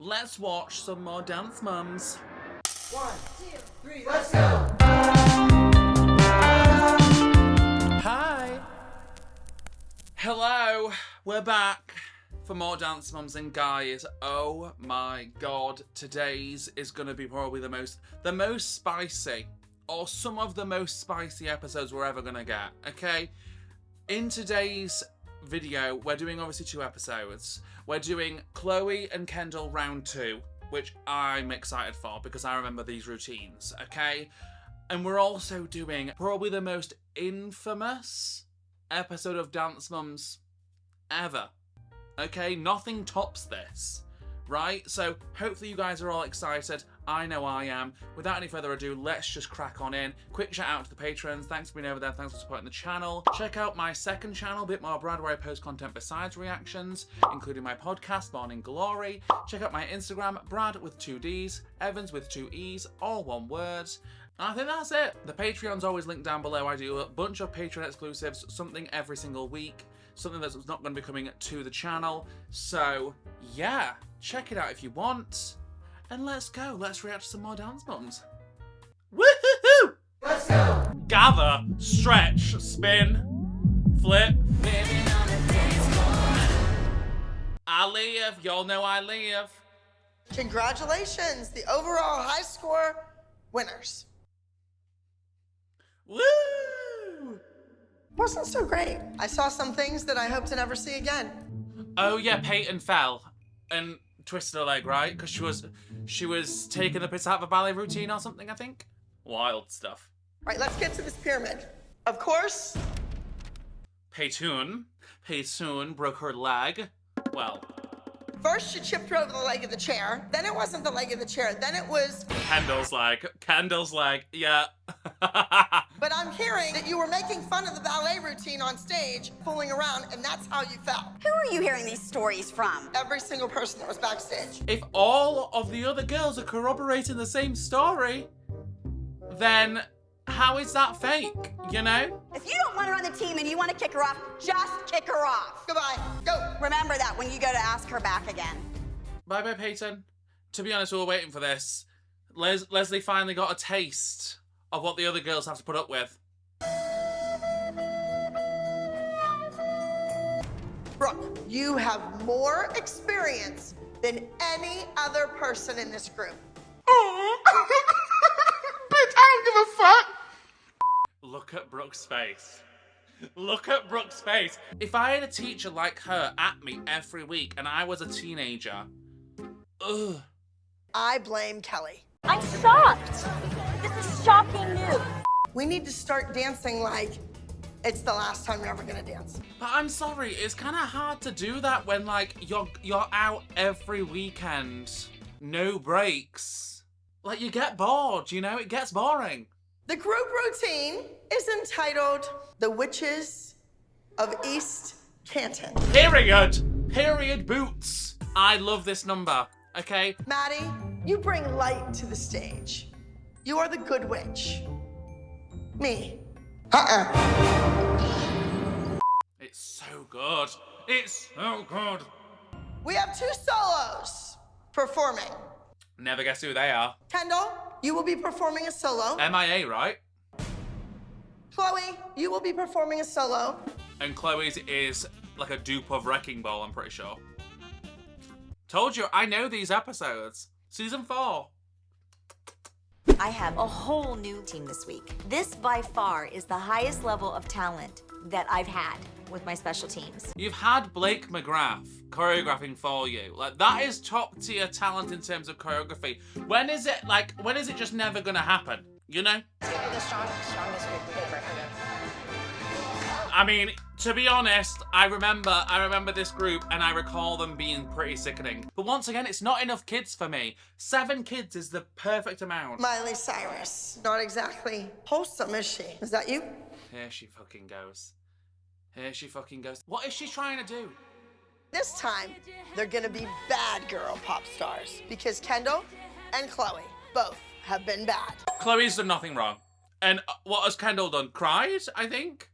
Let's watch some more Dance Mums. 1, 2, 3, let's go! Hi! Hello! We're back for more Dance Mums, and guys, oh my god, today's is gonna be probably the most spicy, or some of the most spicy episodes we're ever gonna get, okay? In today's video, we're doing obviously 2 episodes. We're doing Chloe and Kendall round 2, which I'm excited for because I remember these routines, okay? And we're also doing probably the most infamous episode of Dance Mums ever, okay? Nothing tops this, right? So hopefully you guys are all excited. I know I am. Without any further ado, let's just crack on in. Quick shout out to the patrons. Thanks for being over there. Thanks for supporting the channel. Check out my second channel, Bit More Brad, where I post content besides reactions, including my podcast, Morning Glory. Check out my Instagram, Brad with 2 Ds, Evans with 2 Es, all one word. And I think that's it. The Patreon's always linked down below. I do a bunch of Patreon exclusives, something every single week, something that's not going to be coming to the channel. So yeah, check it out if you want. And let's go. Let's react to some more Dance Mums. Woohoo! Let's go! Gather, stretch, spin, flip. I live. Y'all know I live. Congratulations, the overall high score winners. Woo! Wasn't so great. I saw some things that I hope to never see again. Oh yeah, Peyton fell and twisted her leg, right? Because she was taking the piss out of a ballet routine or something, I think. Wild stuff. Right, let's get to this pyramid. Of course. Peyton broke her leg. Well, First, she chipped her over the leg of the chair. Then it wasn't the leg of the chair. Then it was... Kendall's leg, yeah. But I'm hearing that you were making fun of the ballet routine on stage, fooling around, and that's how you fell. Who are you hearing these stories from? Every single person that was backstage. If all of the other girls are corroborating the same story, then how is that fake, you know? If you don't want her on the team and you want to kick her off, just kick her off. Goodbye. Go. Remember that when you go to ask her back again. Bye-bye, Peyton. To be honest, we were waiting for this. Leslie finally got a taste of what the other girls have to put up with. Brooke, you have more experience than any other person in this group. Bitch, I don't give a fuck. Look at Brooke's face. Look at Brooke's face. If I had a teacher like her at me every week and I was a teenager, ugh. I blame Kelly. I'm shocked. This is shocking news. We need to start dancing like it's the last time you're ever gonna dance. But I'm sorry, it's kind of hard to do that when like you're out every weekend, no breaks. Like you get bored, you know, it gets boring. The group routine is entitled The Witches of East Canton. Period boots. I love this number, okay? Maddie, you bring light to the stage. You are the good witch. Me. It's so good. It's so good. We have 2 solos performing. Never guess who they are. Kendall, you will be performing a solo. MIA, right? Chloe, you will be performing a solo. And Chloe's is like a dupe of Wrecking Ball, I'm pretty sure. Told you, I know these episodes. Season 4. I have a whole new team this week. This by far is the highest level of talent that I've had with my special teams. You've had Blake McGrath choreographing for you. Like, that is top tier talent in terms of choreography. When is it just never gonna happen? You know? It's gonna be the strongest group we've ever had. I mean, to be honest, I remember this group and I recall them being pretty sickening. But once again, it's not enough kids for me. 7 kids is the perfect amount. Miley Cyrus. Not exactly wholesome, is she? Is that you? Here she fucking goes. Here she fucking goes. What is she trying to do? This time, they're gonna be bad girl pop stars because Kendall and Chloe both have been bad. Chloe's done nothing wrong. And what has Kendall done? Cried, I think?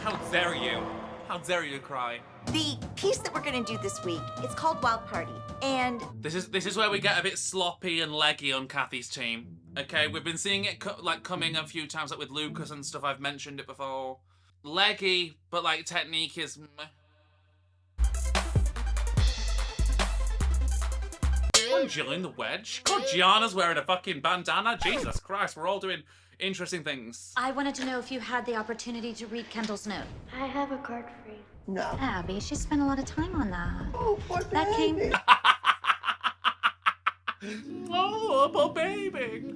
How dare you? How dare you cry? The piece that we're gonna do this week, it's called Wild Party. And This is where we get a bit sloppy and leggy on Kathy's team. Okay, we've been seeing it coming a few times, like with Lucas and stuff. I've mentioned it before. Leggy, but like technique is meh. Congealing the wedge? God, Gianna's wearing a fucking bandana. Jesus Christ, we're all doing interesting things. I wanted to know if you had the opportunity to read Kendall's note. I have a card for you. No. Abby, she spent a lot of time on that. Oh, poor That came. baby. Oh, poor baby.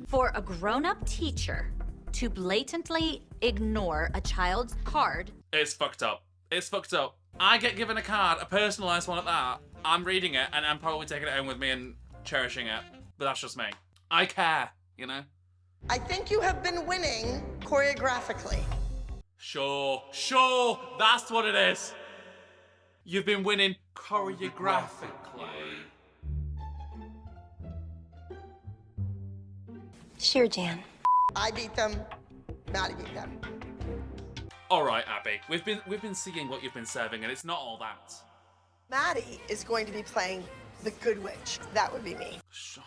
For a grown-up teacher to blatantly ignore a child's card. It's fucked up. It's fucked up. I get given a card, a personalised one at that. I'm reading it and I'm probably taking it home with me and cherishing it. But that's just me. I care, you know? I think you have been winning choreographically. Sure, that's what it is. You've been winning choreographically. Sure, Jan. I beat them. Maddie beat them. All right, Abby. We've been seeing what you've been serving, and it's not all that. Maddie is going to be playing the good witch. That would be me. Sure.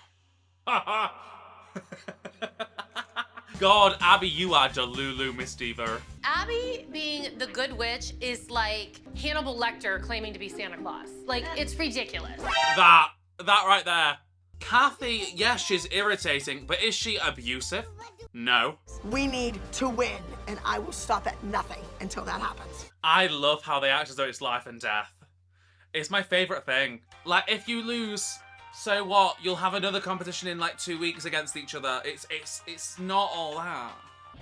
God, Abby, you are Delulu, Miss Diva. Abby being the good witch is like Hannibal Lecter claiming to be Santa Claus. Like, it's ridiculous. That right there. Kathy, yes, she's irritating, but is she abusive? No. We need to win, and I will stop at nothing until that happens. I love how they act as though it's life and death. It's my favorite thing. Like, if you lose, so what? You'll have another competition in like 2 weeks against each other. It's not all that.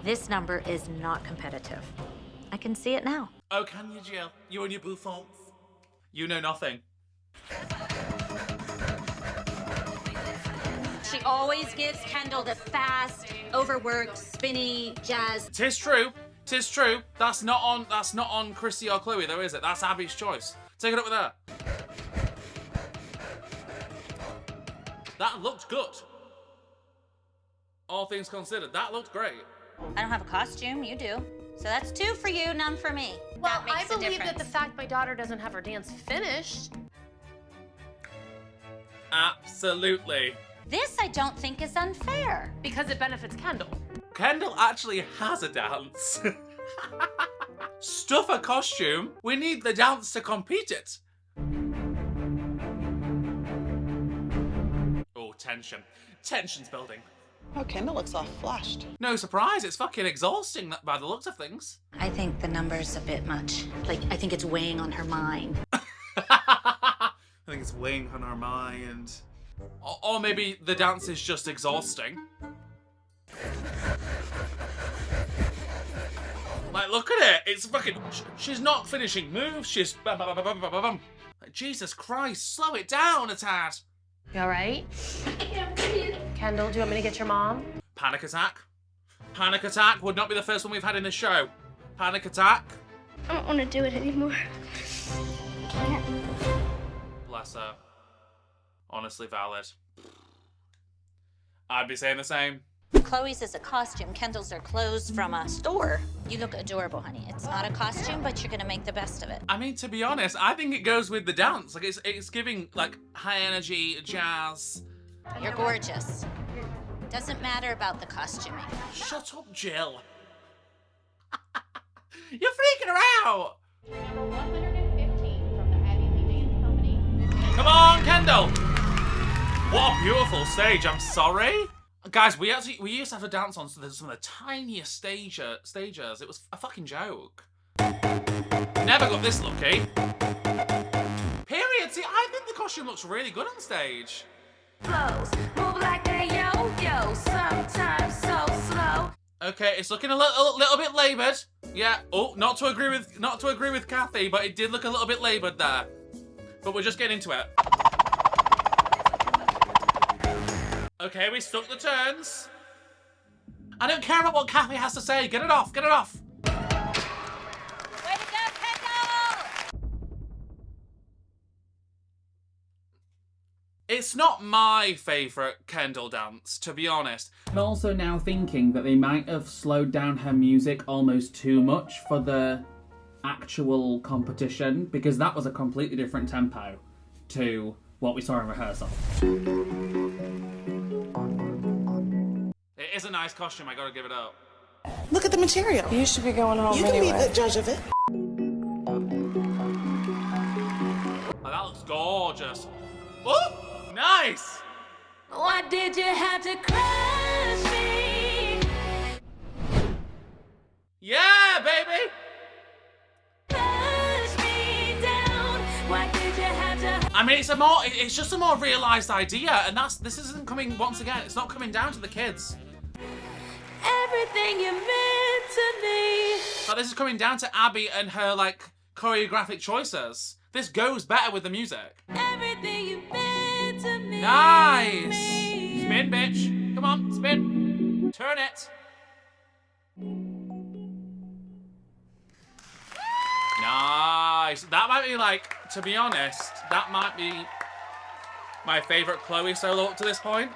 This number is not competitive. I can see it now. Oh, can you, Jill? You and your bouffants. You know nothing. She always gives Kendall the fast, overworked, spinny jazz. Tis true. Tis true. That's not on Chrissy or Chloe, though, is it? That's Abby's choice. Take it up with her. That looked good. All things considered, that looked great. I don't have a costume, you do. So that's 2 for you, none for me. Well, That makes I a believe that difference. the fact my daughter doesn't have her dance finished. Absolutely. This I don't think is unfair. Because it benefits Kendall. Kendall actually has a dance. Stuff a costume. We need the dance to compete it. Oh, tension. Tension's building. Oh, Kendall looks all flushed. No surprise, it's fucking exhausting by the looks of things. I think the number's a bit much. Like, I think it's weighing on her mind. I think it's weighing on our mind. Or maybe the dance is just exhausting. Like, look at it. It's fucking... She's not finishing moves. She's... Bum, bum, bum, bum, bum, bum. Like, Jesus Christ, slow it down a tad. You all right? Kendall, do you want me to get your mom? Panic attack. Panic attack would not be the first one we've had in this show. Panic attack. I don't want to do it anymore. I can't. Bless her. Honestly valid. I'd be saying the same. Chloe's is a costume, Kendall's are clothes from a store. You look adorable, honey. It's not a costume, but you're gonna make the best of it. I mean, to be honest, I think it goes with the dance. Like, it's giving, like, high energy, jazz. You're gorgeous. Doesn't matter about the costuming. Shut up, Jill. You're freaking her out. Number 115 from the Abby Lee Dance Company. Come on, Kendall. What a beautiful stage. I'm sorry. Guys, we used to have to dance on some of the tiniest stagers. It was a fucking joke. Never got this lucky. Period. See, I think the costume looks really good on stage. Flows, move like a yo-yo, sometimes so slow. Okay, it's looking a little bit laboured. Yeah. Oh, not to agree with Kathy, but it did look a little bit laboured there. But we're just getting into it. Okay, we stuck the turns. I don't care about what Kathy has to say. Get it off. Get it off. Way to go, Kendall! It's not my favourite Kendall dance, to be honest. I'm also now thinking that they might have slowed down her music almost too much for the actual competition, because that was a completely different tempo to what we saw in rehearsal. It is a nice costume, I gotta give it up. Look at the material. You should be going home You anyway. can be the judge of it. Oh, that looks gorgeous. Oh, nice! Why did you have to crush me? Yeah, baby! Push me down. Why did you have to? I mean, it's just a more realised idea, and this isn't coming, once again, it's not coming down to the kids. Everything you meant to me. But this is coming down to Abby and her, like, choreographic choices. This goes better with the music. Everything you meant to me. Nice! Spin, bitch. Come on, spin. Turn it. Nice. That might be, like, to be honest, that might be my favourite Chloe solo up to this point.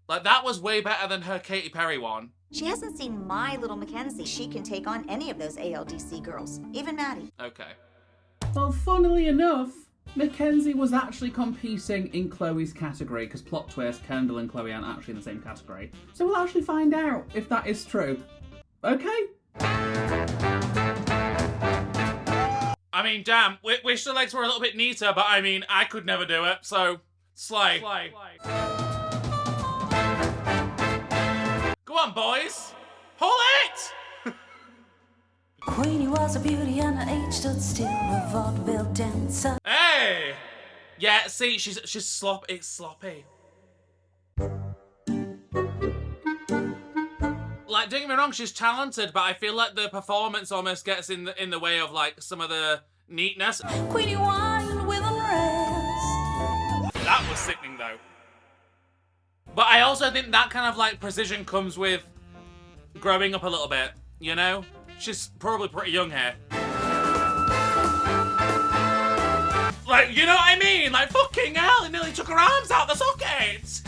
Like, that was way better than her Katy Perry one. She hasn't seen my little Mackenzie. She can take on any of those ALDC girls, even Maddie. Okay. Well, funnily enough, Mackenzie was actually competing in Chloe's category, because plot twist, Kendall and Chloe aren't actually in the same category. So we'll actually find out if that is true. Okay? I mean, damn, wish the legs were a little bit neater, but I mean, I could never do it, so slay. Go on, boys. Pull it! Queenie was a beauty and her age stood still. A vaudeville dancer. Hey! Yeah, see, she's it's sloppy. Like, don't get me wrong, she's talented, but I feel like the performance almost gets in the way of, like, some of the neatness. Queenie wine with unrest. That was sickening, though. But I also think that kind of, like, precision comes with growing up a little bit, you know? She's probably pretty young here. Like, you know what I mean? Like, fucking hell, it nearly took her arms out the socket!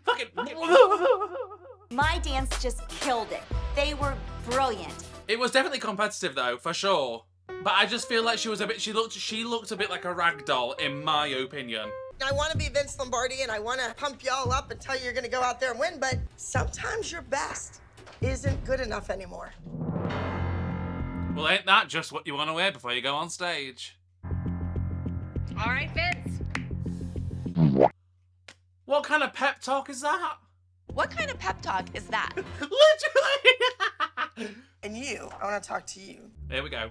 Fucking... My dance just killed it. They were brilliant. It was definitely competitive, though, for sure. But I just feel like she looked a bit like a rag doll, in my opinion. I want to be Vince Lombardi and I want to pump y'all up and tell you you're going to go out there and win, but sometimes your best isn't good enough anymore. Well, ain't that just what you want to wear before you go on stage? All right, Vince. What kind of pep talk is that? What kind of pep talk is that? Literally! And you, I want to talk to you. Here we go.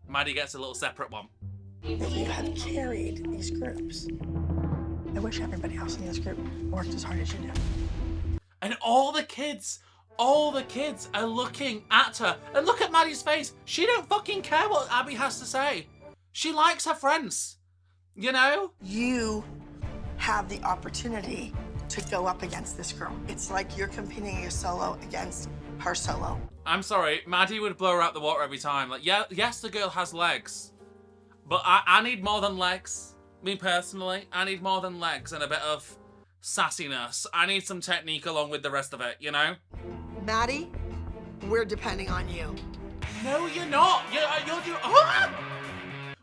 Maddie gets a little separate one. You have carried these groups. I wish everybody else in this group worked as hard as you do. And all the kids are looking at her. And look at Maddie's face. She don't fucking care what Abby has to say. She likes her friends. You know? You have the opportunity to go up against this girl. It's like you're competing your solo against her solo. I'm sorry, Maddie would blow her out the water every time. Like, yeah, yes, the girl has legs. But I need more than legs. Me personally, I need more than legs and a bit of sassiness. I need some technique along with the rest of it, you know? Maddie, we're depending on you. No, you're not. You're doing...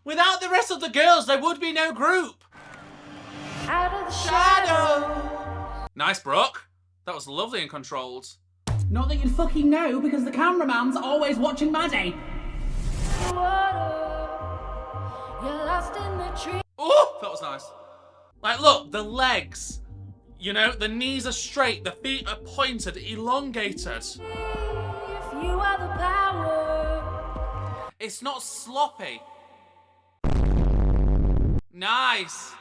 Without the rest of the girls, there would be no group. Out of the shadow. Nice, Brooke. That was lovely and controlled. Not that you'd fucking know, because the cameraman's always watching Maddie. You're lost in the tree. Oh, that was nice. Like, look, the legs. You know, the knees are straight, the feet are pointed, elongated. If you are the power. It's not sloppy. Nice.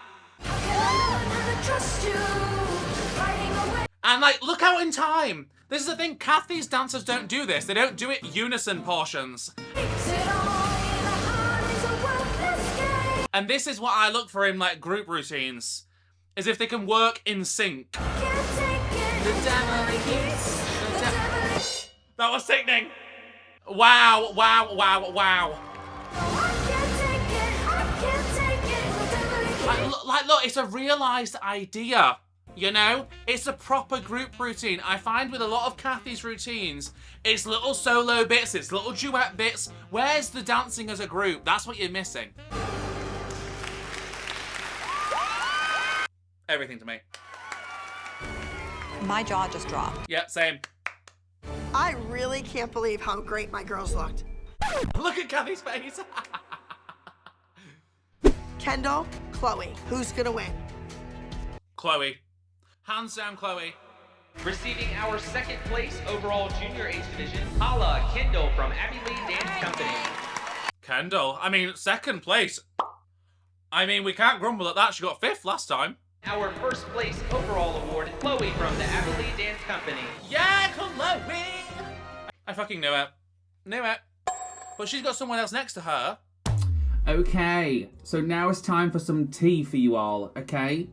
And like, look out in time. This is the thing, Kathy's dancers don't do this. They don't do it unison portions. And this is what I look for in like group routines, is if they can work in sync. That was sickening. Wow, wow, wow, wow. Like, look, it's a realised idea. You know, it's a proper group routine. I find with a lot of Kathy's routines, it's little solo bits, it's little duet bits. Where's the dancing as a group? That's what you're missing. Everything to me. My jaw just dropped. Yeah, same. I really can't believe how great my girls looked. Look at Kathy's face. Kendall, Chloe, who's gonna win? Chloe. Hands down, Chloe. Receiving our second place overall junior age division, Hala Kendall from Abbey Lee Dance Company. Kendall, I mean, second place. I mean, we can't grumble at that. She got 5th last time. Our first place overall award, Chloe from the Abbey Lee Dance Company. Yeah, Chloe! I fucking knew it. Knew it. But she's got someone else next to her. Okay, so now it's time for some tea for you all, okay?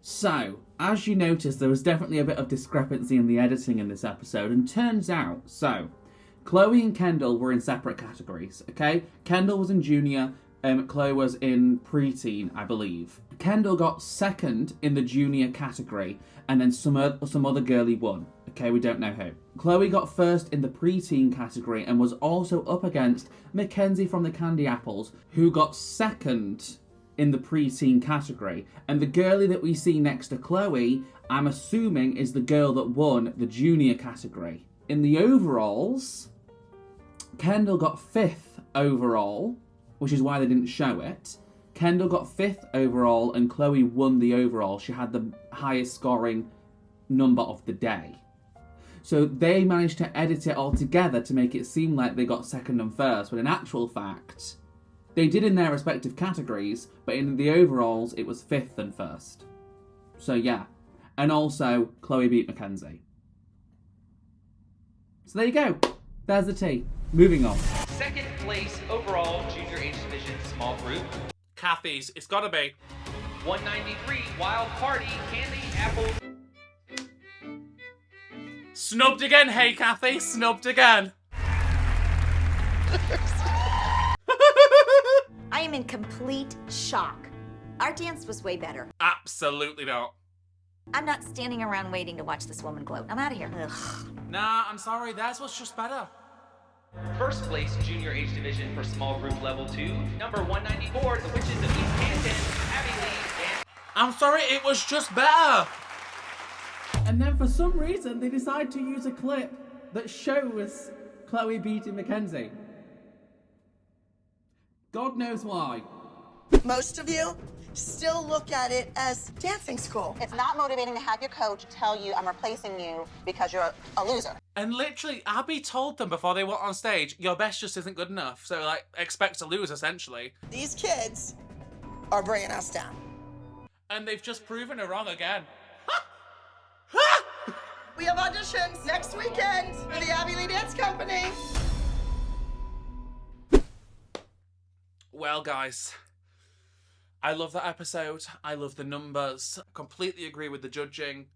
So, as you noticed, there was definitely a bit of discrepancy in the editing in this episode, and turns out, Chloe and Kendall were in separate categories, okay? Kendall was in junior, Chloe was in preteen, I believe. Kendall got second in the junior category, and then some other girlie won. Okay, we don't know who. Chloe got first in the preteen category and was also up against Mackenzie from the Candy Apples, who got second in the preteen category. And the girlie that we see next to Chloe, I'm assuming is the girl that won the junior category. In the overalls, Kendall got 5th overall, which is why they didn't show it. Kendall got 5th overall and Chloe won the overall. She had the highest scoring number of the day. So they managed to edit it all together to make it seem like they got second and first, but in actual fact, they did in their respective categories, but in the overalls, it was 5th and 1st. So yeah. And also, Chloe beat Mackenzie. So there you go. There's the tea. Moving on. Second place overall junior age division small group. Kathy's. It's gotta be. 193 Wild Party Candy Apples. Snubbed again, hey Kathy. Snubbed again. I am in complete shock. Our dance was way better. Absolutely not. I'm not standing around waiting to watch this woman gloat. I'm out of here. Ugh. Nah, I'm sorry. Theirs was just better. First place junior age division for small group level 2, number 194, the Witches of East Canton, Abbey Lee Dance. I'm sorry, it was just better. And then for some reason, they decide to use a clip that shows Chloe beating Mackenzie. God knows why. Most of you still look at it as dancing school. It's not motivating to have your coach tell you I'm replacing you because you're a loser. And literally, Abby told them before they went on stage, your best just isn't good enough. So, like, expect to lose, essentially. These kids are bringing us down. And they've just proven her wrong again. We have auditions next weekend for the Abbey Lee Dance Company. Well, guys, I love that episode. I love the numbers. I completely agree with the judging.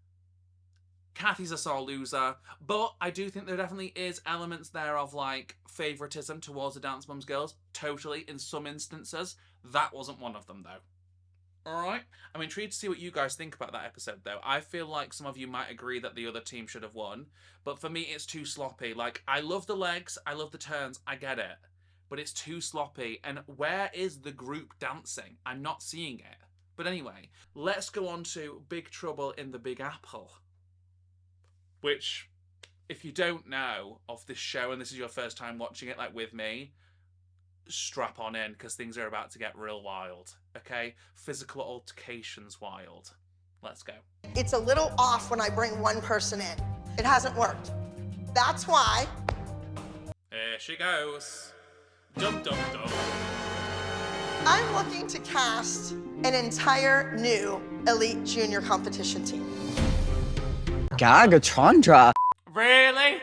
Kathy's a sore loser, but I do think there definitely is elements there of, like, favoritism towards the Dance Moms girls. Totally, in some instances. That wasn't one of them, though. Alright? I'm intrigued to see what you guys think about that episode, though. I feel like some of you might agree that the other team should have won, but for me, it's too sloppy. Like, I love the legs, I love the turns, I get it, but it's too sloppy. And where is the group dancing? I'm not seeing it. But anyway, let's go on to Big Trouble in the Big Apple. Which, if you don't know of this show, and this is your first time watching it, like with me, strap on in, because things are about to get real wild, okay? Physical altercations wild. Let's go. It's a little off when I bring one person in. It hasn't worked. That's why. Here she goes. Dum dum dum. I'm looking to cast an entire new elite junior competition team. Gagatron. Really?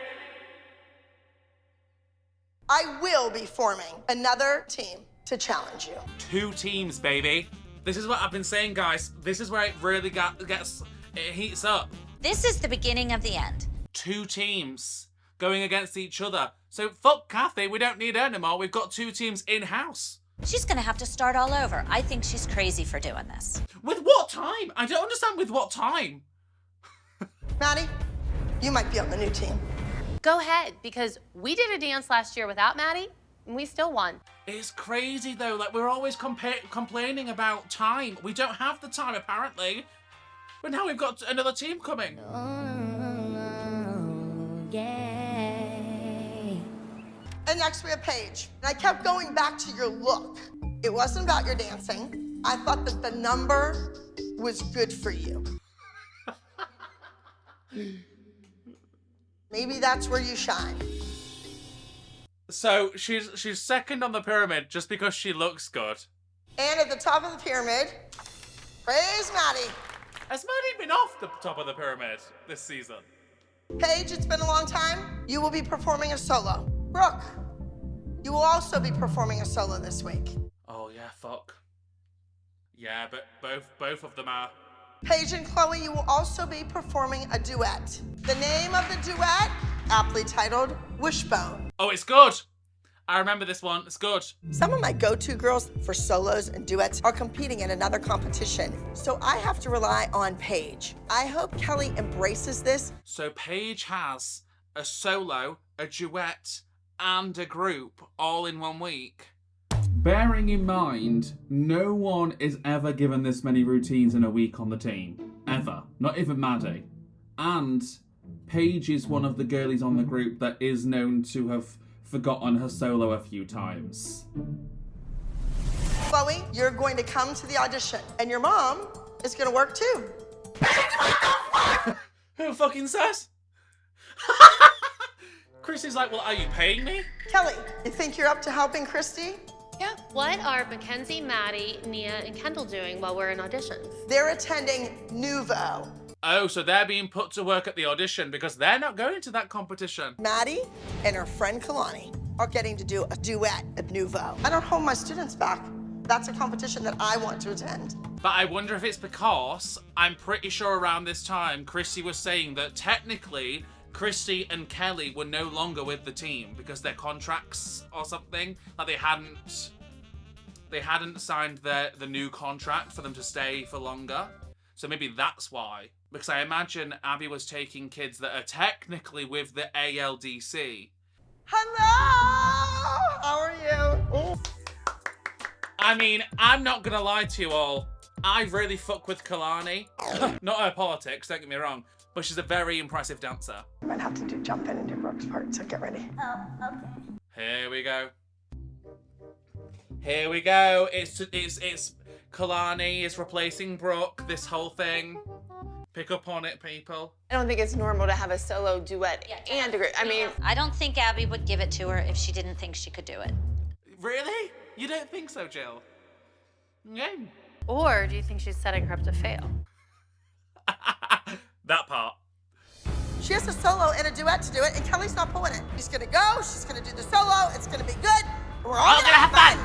I will be forming another team to challenge you. 2 teams, baby. This is what I've been saying, guys. This is where it really it heats up. This is the beginning of the end. 2 teams going against each other. So fuck Kathy, we don't need her anymore. We've got 2 teams in-house. She's gonna have to start all over. I think she's crazy for doing this. With what time? I don't understand with what time. Maddie, you might be on the new team. Go ahead, because we did a dance last year without Maddie, and we still won. It's crazy though, like we're always complaining about time. We don't have the time apparently. But now we've got another team coming. And next we have Paige. And I kept going back to your look. It wasn't about your dancing. I thought that the number was good for you. Maybe that's where you shine. So she's second on the pyramid just because she looks good. And at the top of the pyramid, praise Maddie. Has Maddie been off the top of the pyramid this season? Paige, it's been a long time. You will be performing a solo. Brooke, you will also be performing a solo this week. Oh yeah, fuck. Yeah, but both of them are. Paige and Chloe, you will also be performing a duet. The name of the duet, aptly titled Wishbone. Oh, it's good. I remember this one. It's good. Some of my go-to girls for solos and duets are competing in another competition, so I have to rely on Paige. I hope Kelly embraces this. So Paige has a solo, a duet, and a group all in 1 week. Bearing in mind, no one is ever given this many routines in a week on the team. Ever. Not even Maddie. And Paige is one of the girlies on the group that is known to have forgotten her solo a few times. Chloe, you're going to come to the audition, and your mom is going to work too. Who fucking says? Chrissy's like, well, are you paying me? Kelly, you think you're up to helping Christy? Yeah. What are Mackenzie, Maddie, Nia, and Kendall doing while we're in auditions? They're attending Nouveau. Oh, so they're being put to work at the audition because they're not going to that competition. Maddie and her friend Kalani are getting to do a duet at Nouveau. I don't hold my students back. That's a competition that I want to attend. But I wonder if it's because I'm pretty sure around this time, Chrissy was saying that technically Christy and Kelly were no longer with the team because their contracts or something, like they hadn't signed the new contract for them to stay for longer. So maybe that's why. Because I imagine Abby was taking kids that are technically with the ALDC. Hello! How are you? Ooh. I mean, I'm not gonna lie to you all. I really fuck with Kalani. Not her politics, don't get me wrong. But she's a very impressive dancer. I might have to jump in and do Brooke's part, so get ready. Oh, okay. Here we go. Here we go. It's Kalani is replacing Brooke. This whole thing. Pick up on it, people. I don't think it's normal to have a solo duet and a group. I mean, I don't think Abby would give it to her if she didn't think she could do it. Really? You don't think so, Jill? Yeah. Or do you think she's setting her up to fail? That part. She has a solo and a duet to do it, and Kelly's not pulling it. She's gonna go, she's gonna do the solo, it's gonna be good. We're all gonna have fun.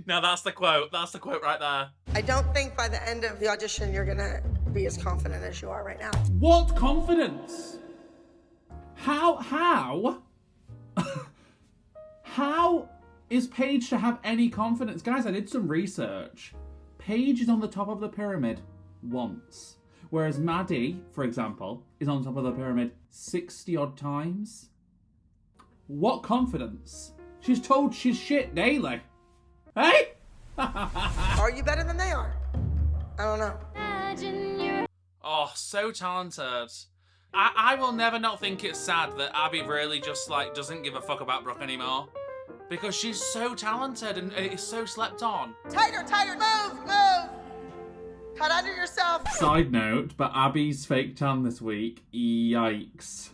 Now that's the quote. That's the quote right there. I don't think by the end of the audition you're gonna be as confident as you are right now. What confidence? How is Paige to have any confidence? Guys, I did some research. Paige is on the top of the pyramid once. Whereas Maddie, for example, is on top of the pyramid 60 odd times. What confidence? She's told she's shit daily. Hey? Are you better than they are? I don't know. Oh, so talented. I will never not think it's sad that Abby really just like doesn't give a fuck about Brooke anymore. Because she's so talented and is so slept on. Tighter, tighter, move, move. Cut under yourself. Side note, but Abby's fake tan this week, yikes.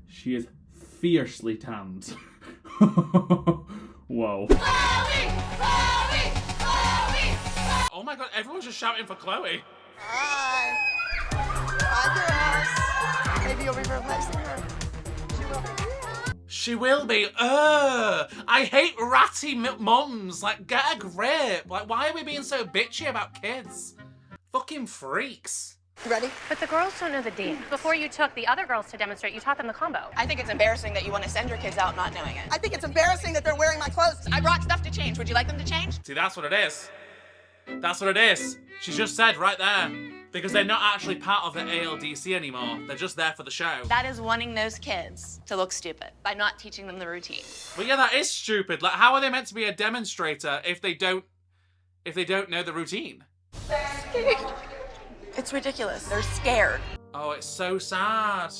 She is fiercely tanned. Whoa. Chloe! Chloe! Chloe! Oh my god, everyone's just shouting for Chloe. Hi. Hi, girls. Maybe you'll be replacing her. She will be. She will be. I hate ratty mums. Like, get a grip. Like, why are we being so bitchy about kids? Fucking freaks. You ready? But the girls don't know the dance. Before you took the other girls to demonstrate, you taught them the combo. I think it's embarrassing that you want to send your kids out not knowing it. I think it's embarrassing that they're wearing my clothes. I brought stuff to change. Would you like them to change? See, that's what it is. That's what it is. She just said right there. Because they're not actually part of the ALDC anymore. They're just there for the show. That is wanting those kids to look stupid by not teaching them the routine. But yeah, that is stupid. Like, how are they meant to be a demonstrator if they don't know the routine? It's ridiculous. They're scared. Oh, it's so sad.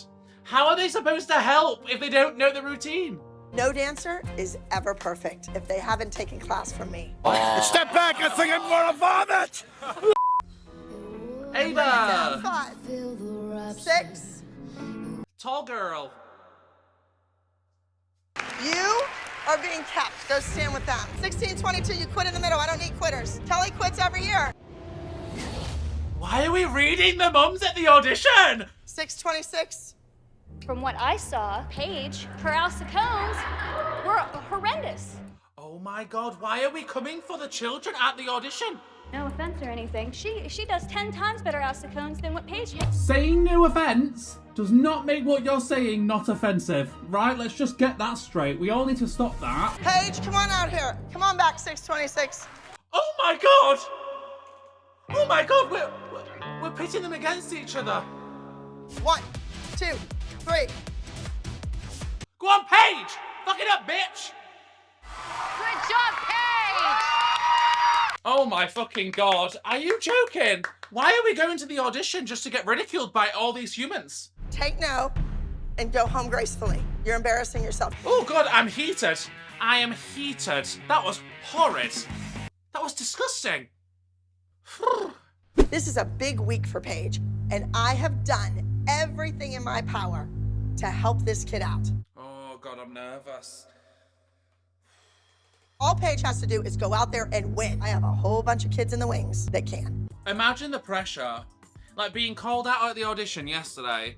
How are they supposed to help if they don't know the routine? No dancer is ever perfect if they haven't taken class from me. Step back, I think I'm gonna vomit! Ava! 5, 6. Tall girl. You are being kept. Go stand with them. 16, 22, you quit in the middle. I don't need quitters. Kelly quits every year. Why are we reading the mums at the audition? 6, 26. From what I saw, Paige, her Cones were horrendous. Oh my god, why are we coming for the children at the audition? No offense or anything. She does 10 times better Cones than what Paige does. Saying no offense does not make what you're saying not offensive, right? Let's just get that straight. We all need to stop that. Paige, come on out here. Come on back, 6, 26. Oh my god! Oh my god, we're pitting them against each other. 1, 2, 3. Go on, Paige! Fuck it up, bitch! Good job, Paige! Oh my fucking god, are you joking? Why are we going to the audition just to get ridiculed by all these humans? Take no and go home gracefully. You're embarrassing yourself. Oh god, I'm heated. I am heated. That was horrid. That was disgusting. This is a big week for Paige, and I have done everything in my power to help this kid out. Oh god, I'm nervous. All Paige has to do is go out there and win. I have a whole bunch of kids in the wings that can. Imagine the pressure. Like being called out at the audition yesterday,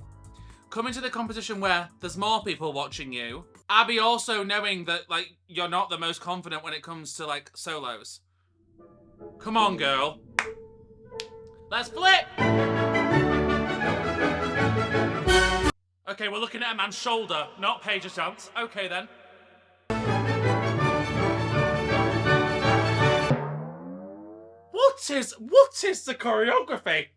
coming to the competition where there's more people watching you. Abby also knowing that like you're not the most confident when it comes to like solos. Come on, girl. Let's flip! Okay, we're looking at a man's shoulder, not Paige's dance. Okay then. What is the choreography?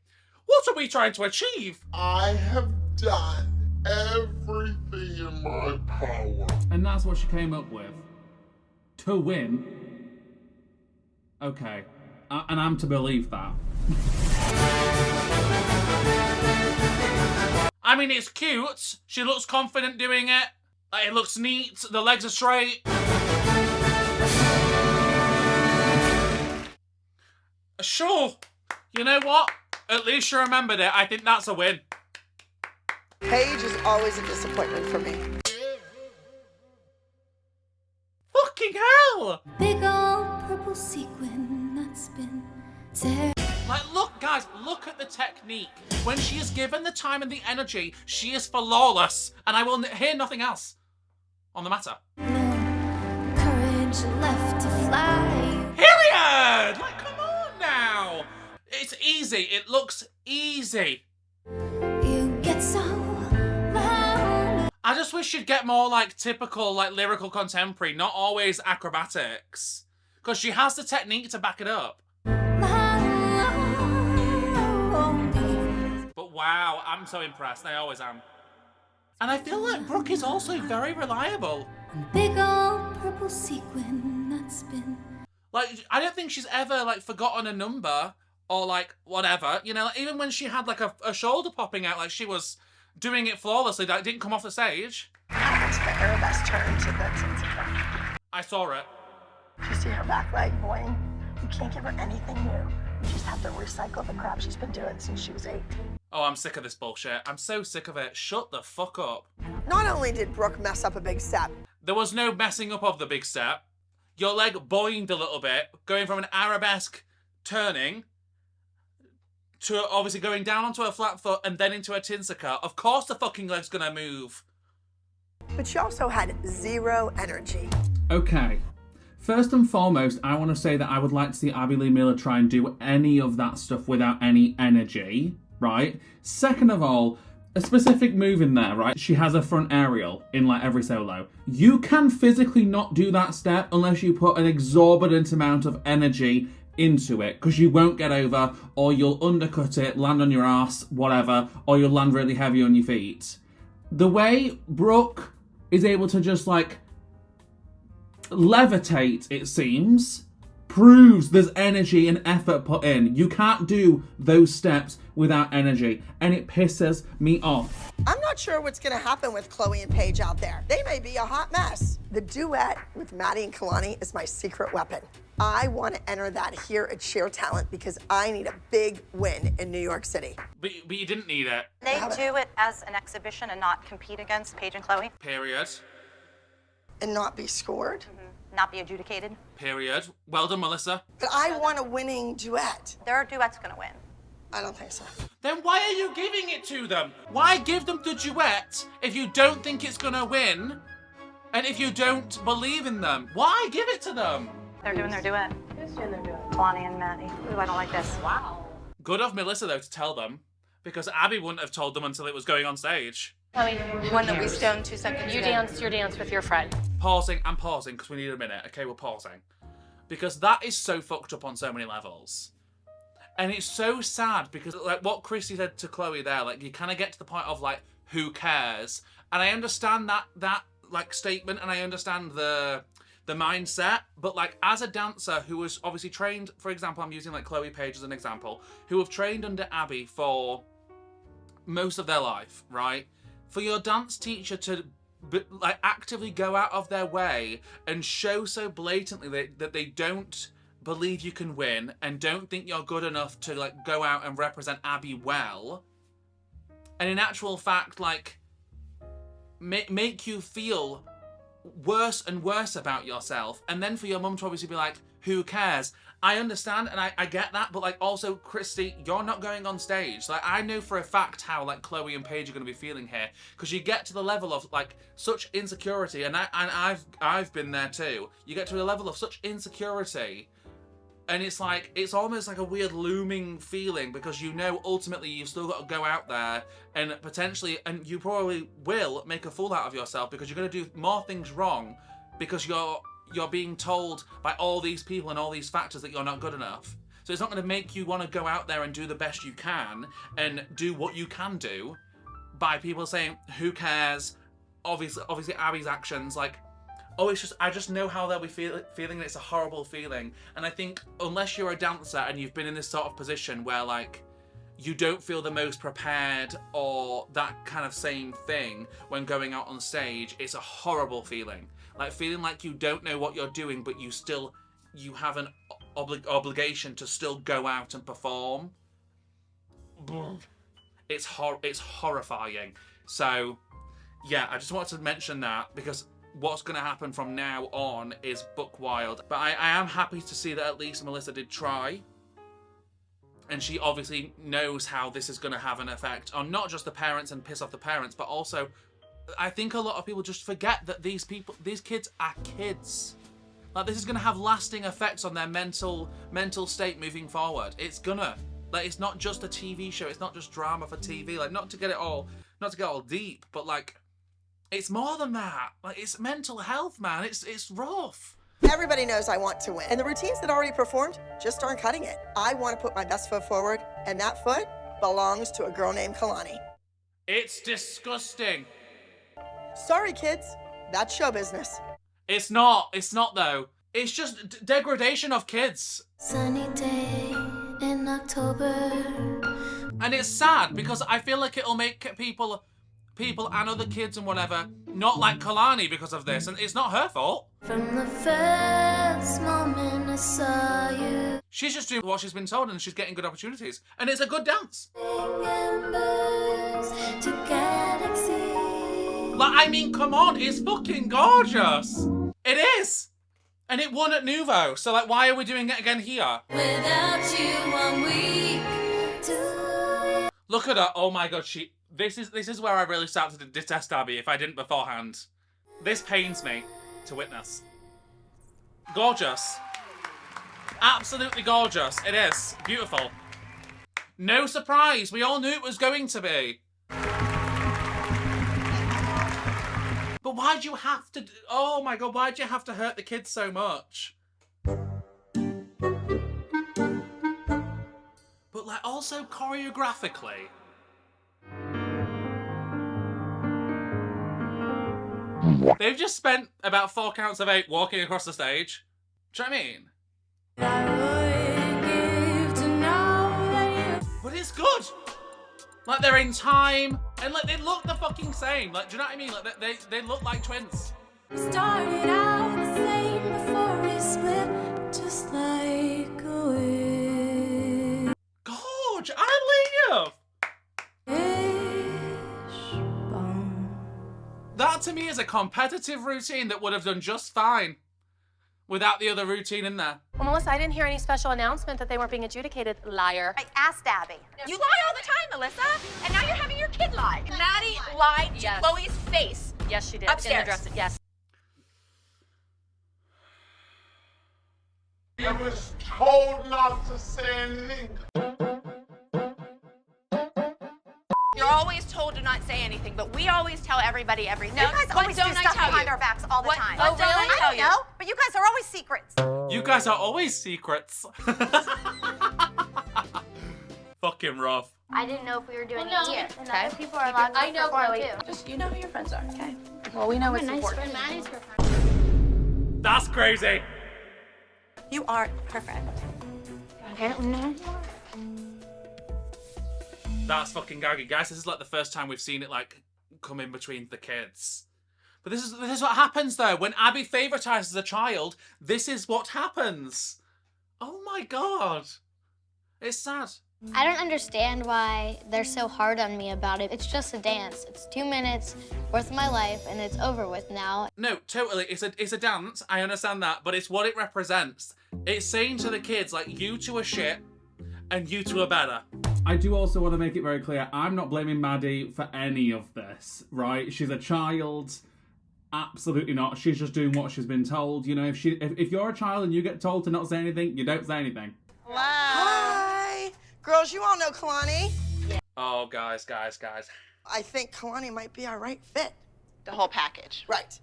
What are we trying to achieve? I have done everything in my power. And that's what she came up with. To win? Okay. And I'm to believe that. I mean, it's cute. She looks confident doing it. Like, it looks neat. The legs are straight. Sure. You know what? At least you remembered it. I think that's a win. Paige is always a disappointment for me. Fucking hell! Big old purple sequin that's been tearing. Like, look, guys, look at the technique. When she is given the time and the energy, she is flawless. And I will hear nothing else on the matter. No courage left to fly. Period! Like, come on now. It's easy. It looks easy. You get so lonely. I just wish you'd get more, like, typical, like, lyrical contemporary, not always acrobatics. Because she has the technique to back it up. But wow, I'm so impressed. I always am. And I feel like Brooke is also very reliable. Big old purple sequin that's been. Like, I don't think she's ever, like, forgotten a number or, like, whatever. You know, like, even when she had, like, a shoulder popping out, like, she was doing it flawlessly. That didn't come off the stage. It's the Arabesque turn to the tinsel. I saw it. You see her back leg boing? You can't give her anything new. You just have to recycle the crap she's been doing since she was 8. Oh, I'm sick of this bullshit. I'm so sick of it. Shut the fuck up. Not only did Brooke mess up a big step. There was no messing up of the big step. Your leg boinged a little bit, going from an arabesque turning to obviously going down onto a flat foot and then into a tinsica. Of course the fucking leg's gonna move. But she also had 0 energy. Okay. First and foremost, I want to say that I would like to see Abby Lee Miller try and do any of that stuff without any energy, right? Second of all, a specific move in there, right? She has a front aerial in like every solo. You can physically not do that step unless you put an exorbitant amount of energy into it, because you won't get over, or you'll undercut it, land on your ass, whatever, or you'll land really heavy on your feet. The way Brooke is able to just like levitate, it seems, proves there's energy and effort put in. You can't do those steps without energy, and it pisses me off. I'm not sure what's gonna happen with Chloe and Paige out there. They may be a hot mess. The duet with Maddie and Kalani is my secret weapon. I want to enter that here at Sheer Talent because I need a big win in New York City. But you didn't need it. They do it as an exhibition and not compete against Paige and Chloe. Period. And not be scored. Not be adjudicated. Period. Well done, Melissa. But I want a winning duet. Their duet's gonna win. I don't think so. Then why are you giving it to them? Why give them the duet if you don't think it's gonna win? And if you don't believe in them? Why give it to them? They're doing their duet. Who's doing their duet? Kalani and Maddie. Ooh, I don't like this. Wow. Good of Melissa, though, to tell them. Because Abby wouldn't have told them until it was going on stage. Chloe, One that we stoned 2 seconds you ago. dance your dance with your friend. Pausing and pausing, because we need a minute. Okay, we're pausing. Because that is so fucked up on so many levels. And it's so sad, because like what Chrissy said to Chloe there, like, you kind of get to the point of, like, who cares? And I understand that like, statement, and I understand the mindset, but like as a dancer who was obviously trained, for example, I'm using like Chloe Paige as an example, who have trained under Abby for most of their life, right? For your dance teacher to like actively go out of their way and show so blatantly that they don't believe you can win and don't think you're good enough to like go out and represent Abby well, and in actual fact like make you feel worse and worse about yourself, and then for your mum to obviously be like, who cares? I understand and I get that, but like also, Christy, you're not going on stage. Like I know for a fact how like Chloe and Paige are going to be feeling here, because you get to the level of like such insecurity, and I've been there too. You get to a level of such insecurity, and it's like, it's almost like a weird looming feeling, because you know ultimately you've still got to go out there and potentially, and you probably will make a fool out of yourself, because you're going to do more things wrong because you're being told by all these people and all these factors that you're not good enough. So it's not going to make you want to go out there and do the best you can and do what you can do by people saying, who cares? Obviously Abby's actions, like, oh, it's just, I just know how they'll be feeling, and it's a horrible feeling. And I think unless you're a dancer and you've been in this sort of position where like you don't feel the most prepared or that kind of same thing when going out on stage, it's a horrible feeling. Like feeling like you don't know what you're doing, but you have an obligation to still go out and perform. It's horrifying. So yeah, I just wanted to mention that, because what's going to happen from now on is buck wild. But I am happy to see that at least Melissa did try. And she obviously knows how this is going to have an effect on not just the parents and piss off the parents, but also I think a lot of people just forget that these kids are kids. Like this is going to have lasting effects on their mental state moving forward. It's gonna. Like it's not just a TV show. It's not just drama for TV. Like not to get all deep, but like it's more than that. Like it's mental health, man. It's rough. Everybody knows I want to win. And the routines that already performed just aren't cutting it. I want to put my best foot forward, and that foot belongs to a girl named Kalani. It's disgusting. Sorry, kids. That's show business. It's not though. It's just degradation of kids. Sunny day in October. And it's sad, because I feel like it'll make people and other kids and whatever not like Kalani because of this, and it's not her fault. From the first moment I saw you. She's just doing what she's been told, and she's getting good opportunities, and it's a good dance. To galaxy. Like, I mean, come on, it's fucking gorgeous. It is. And it won at Nouveau, so like, why are we doing it again here? Without you, I'm weak. Look at her. Oh my god, this is where I really started to detest Abby if I didn't beforehand. This pains me to witness. Gorgeous. Absolutely gorgeous. It is. Beautiful. No surprise. We all knew it was going to be. But why'd you have to... Oh my god, why'd you have to hurt the kids so much? like also choreographically. They've just spent about 4 counts of 8 walking across the stage. Do you know what I mean? But it's good. Like they're in time, and like they look the fucking same. Like, do you know what I mean? Like they look like twins. Started out the same before we split, just like a wish. Gorge, I live. That to me is a competitive routine that would have done just fine without the other routine in there. Well, Melissa, I didn't hear any special announcement that they weren't being adjudicated. Liar. I asked Abby. You lie all the time, Melissa, and now you're having your kid lie. Maddie lied to Chloe's face. Yes, she did. Upstairs. In the dressing. Yes. I was told not to say anything. You're always told to not say anything, but we always tell everybody everything. You guys always do stuff behind our backs all the time. What don't I tell you? know, but you guys are always secrets. You guys are always secrets. Fucking rough. I didn't know if we were doing it here. And Okay. other people are allowed to perform too. Just you know who your friends are, okay? Well, we know it's important. Maddie's her friend. That's crazy. You are perfect. That's fucking gaggy. Guys, this is like the first time we've seen it like come in between the kids. But this is what happens though. When Abby favoritizes a child, this is what happens. Oh my god. It's sad. I don't understand why they're so hard on me about it. It's just a dance. It's 2 minutes worth of my life and it's over with now. No, totally. It's a dance. I understand that, but it's what it represents. It's saying to the kids like, you two are shit and you two are better. I do also want to make it very clear, I'm not blaming Maddie for any of this, right? She's a child. Absolutely not. She's just doing what she's been told. You know, if you're a child and you get told to not say anything, you don't say anything. Wow. Hi. Girls, you all know Kalani. Oh, guys. I think Kalani might be our right fit. The whole package. Right.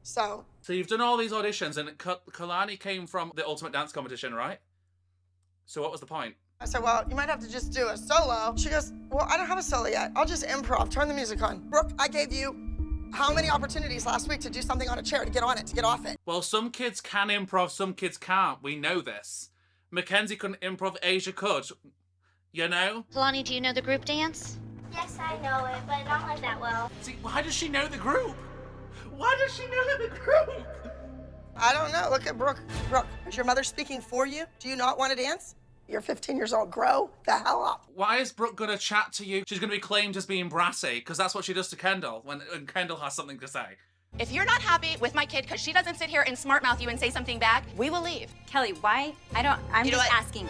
So you've done all these auditions and Kalani came from the Ultimate Dance Competition, right? So what was the point? I said, well, you might have to just do a solo. She goes, well, I don't have a solo yet. I'll just improv. Turn the music on. Brooke, I gave you how many opportunities last week to do something on a chair, to get on it, to get off it? Well, some kids can improv, some kids can't. We know this. Mackenzie couldn't improv, Asia could. You know? Kalani, do you know the group dance? Yes, I know it, but not like that well. See, why does she know the group? Why does she know the group? I don't know. Look at Brooke. Brooke, is your mother speaking for you? Do you not want to dance? You're 15 years old. Grow the hell up. Why is Brooke gonna chat to you? She's gonna be claimed as being brassy, because that's what she does to Kendall when Kendall has something to say. If you're not happy with my kid because she doesn't sit here and smart mouth you and say something back, we will leave. Kelly, why? I'm You know just what? asking.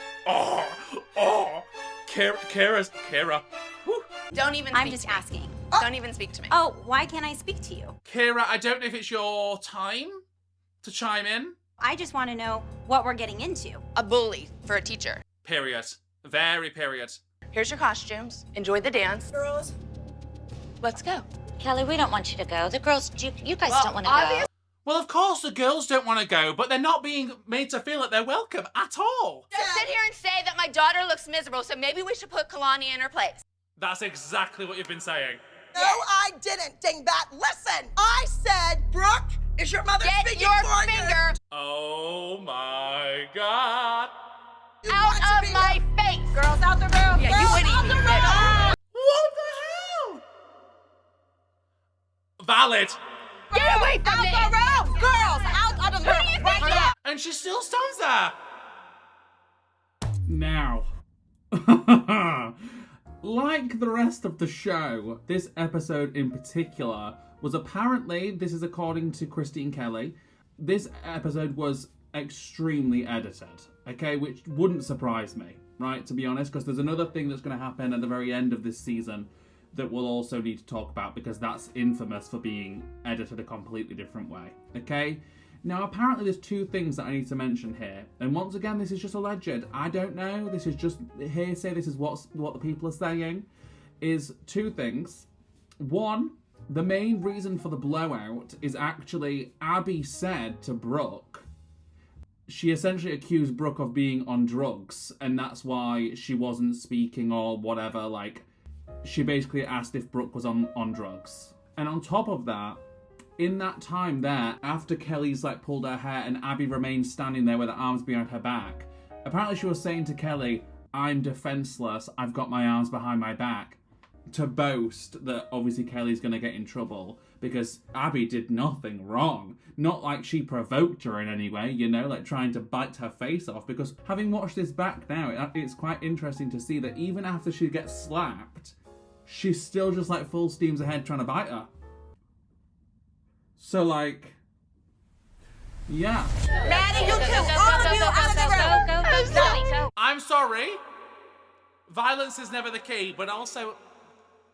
Kira. Whew. Don't even I'm speak just to me. asking. Don't even speak to me. Oh, why can't I speak to you? Kira, I don't know if it's your time to chime in. I just want to know what we're getting into. A bully for a teacher. Period. Very period. Here's your costumes. Enjoy the dance. Girls. Let's go. Kelly, we don't want you to go. The girls, you guys don't want to go. Well, of course the girls don't want to go, but they're not being made to feel like they're welcome at all. Just sit here and say that my daughter looks miserable, so maybe we should put Kalani in her place. That's exactly what you've been saying. No, I didn't, dingbat. Listen, I said, Brooke, is your mother Get speaking your for finger Oh my god. you? out of my face. Girls out the room. Yeah, you wouldn't even What the hell? Valid. Get away from me. Out the room! Girls, out of the room! Right now! And she still stands there. Now, like the rest of the show, this episode in particular was apparently, this is according to Christine Kelly, this episode was extremely edited, okay, which wouldn't surprise me, right, to be honest, because there's another thing that's going to happen at the very end of this season that we'll also need to talk about, because that's infamous for being edited a completely different way, okay? Now, apparently there's 2 things that I need to mention here, and once again, this is just alleged. I don't know, this is just hearsay, this is what the people are saying, is 2 things. 1, the main reason for the blowout is actually Abby said to Brooke, she essentially accused Brooke of being on drugs, and that's why she wasn't speaking or whatever. Like, she basically asked if Brooke was on drugs. And on top of that, in that time there, after Kelly's like pulled her hair and Abby remained standing there with her arms behind her back, apparently she was saying to Kelly, "I'm defenseless, I've got my arms behind my back," to boast that obviously Kelly's going to get in trouble because Abby did nothing wrong. Not like she provoked her in any way, you know, like trying to bite her face off, because having watched this back now, it's quite interesting to see that even after she gets slapped, she's still just like full steams ahead trying to bite her. So like, yeah. Maddie, you two, all of you out of the room. I'm sorry. Violence is never the key, but also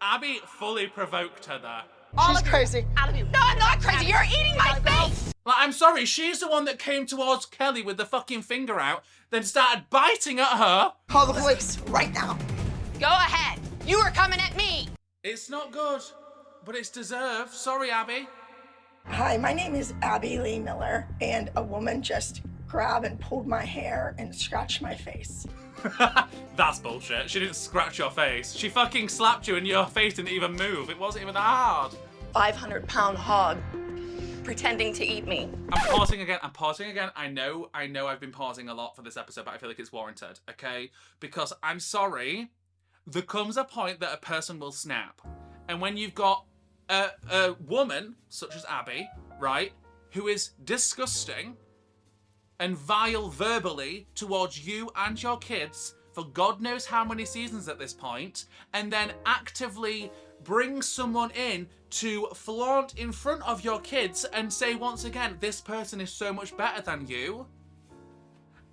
Abby fully provoked her there. She's crazy. Out of you. No, I'm not crazy. You're eating my face. Like, I'm sorry, she's the one that came towards Kelly with the fucking finger out, then started biting at her. Call the police right now. Go ahead. You are coming at me. It's not good, but it's deserved. Sorry, Abby. Hi, my name is Abby Lee Miller, and a woman just grabbed and pulled my hair and scratched my face. That's bullshit. She didn't scratch your face. She fucking slapped you and your face didn't even move. It wasn't even that hard. 500-pound hog pretending to eat me. I'm pausing again. I know I've been pausing a lot for this episode, but I feel like it's warranted, okay? Because I'm sorry, there comes a point that a person will snap. And when you've got a woman, such as Abby, right, who is disgusting and vile verbally towards you and your kids for God knows how many seasons at this point, and then actively bring someone in to flaunt in front of your kids and say once again, this person is so much better than you.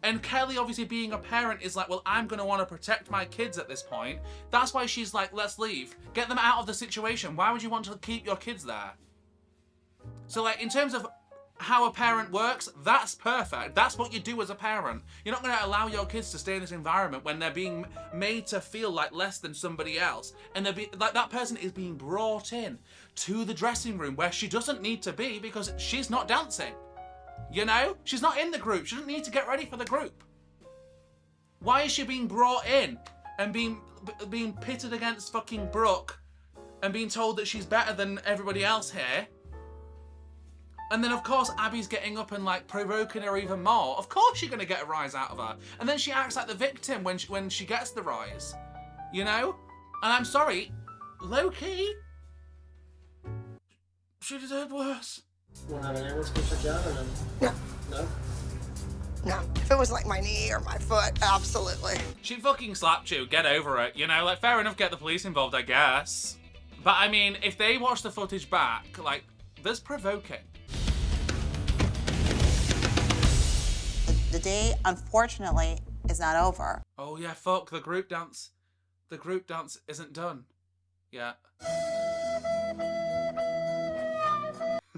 And Kelly, obviously being a parent, is like, well, I'm going to want to protect my kids at this point. That's why she's like, let's leave. Get them out of the situation. Why would you want to keep your kids there? So, like, in terms of how a parent works, that's perfect. That's what you do as a parent. You're not going to allow your kids to stay in this environment when they're being made to feel like less than somebody else. And they're like, that person is being brought in to the dressing room where she doesn't need to be because she's not dancing. You know? She's not in the group. She doesn't need to get ready for the group. Why is she being brought in and being pitted against fucking Brooke and being told that she's better than everybody else here? And then, of course, Abby's getting up and, like, provoking her even more. Of course you're going to get a rise out of her. And then she acts like the victim when she gets the rise. You know? And I'm sorry, low-key, she deserved worse. Well, have anyone speak for John or no? No? No. If it was like my knee or my foot, absolutely. She fucking slapped you. Get over it. You know, like, fair enough, get the police involved, I guess. But, I mean, if they watch the footage back, like, there's provoking. The day, unfortunately, is not over. Oh, yeah, fuck, the group dance. The group dance isn't done yet.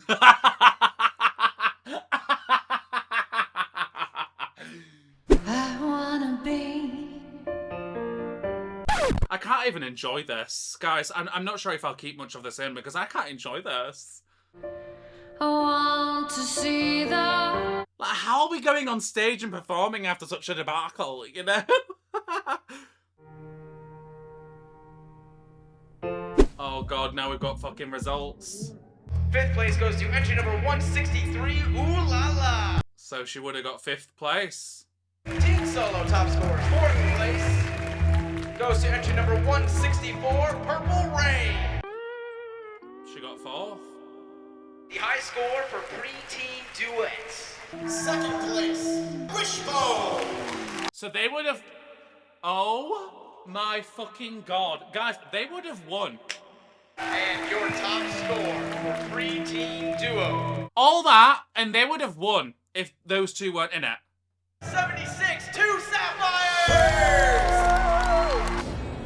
I wanna be. I can't even enjoy this. Guys, I'm not sure if I'll keep much of this in because I can't enjoy this. I want to see the. Like, how are we going on stage and performing after such a debacle, you know? Oh god, now we've got fucking results. 5th place goes to entry number 163, Ooh La La. So she would have got 5th place. Team Solo top scorers. 4th place goes to entry number 164, Purple Rain. She got 4th. The high score for pre-teen duets. 2nd place, Wishbone. So they would have... Oh my fucking god. Guys, they would have won. And your top score for pre-teen duo. All that, and they would have won if those two weren't in it. 76, 2 Sapphires!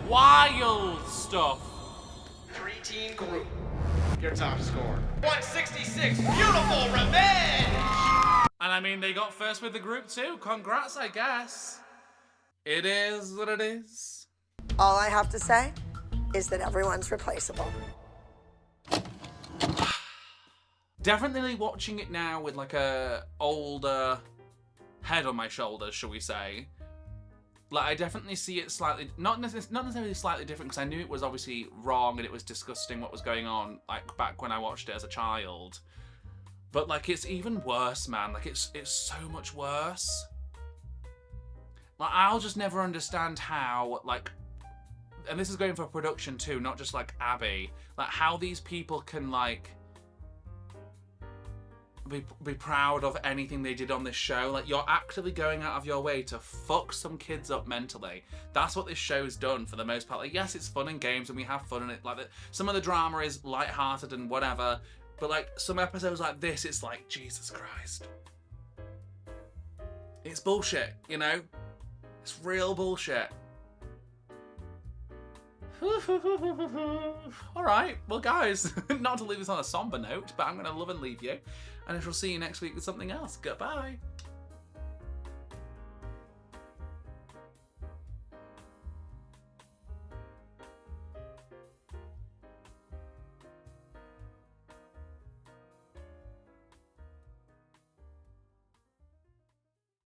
Wild stuff. Pre-teen group. Your top score. 166, Beautiful Revenge! And I mean, they got first with the group too. Congrats, I guess. It is what it is. All I have to say is that everyone's replaceable. Definitely watching it now with like a older head on my shoulders, shall we say. Like, I definitely see it slightly, not necessarily slightly different, because I knew it was obviously wrong and it was disgusting what was going on, like, back when I watched it as a child. But, like, it's even worse, man. Like, it's so much worse. Like, I'll just never understand how, like, and this is going for production too, not just, like, Abby, like, how these people can, like, be proud of anything they did on this show. Like, you're actively going out of your way to fuck some kids up mentally. That's what this show's done for the most part. Like, yes, it's fun and games and we have fun in it. Like, some of the drama is lighthearted and whatever, but, like, some episodes like this, it's like, Jesus Christ. It's bullshit, you know? It's real bullshit. Alright, well guys, not to leave this on a somber note, but I'm going to love and leave you. And I shall see you next week with something else. Goodbye.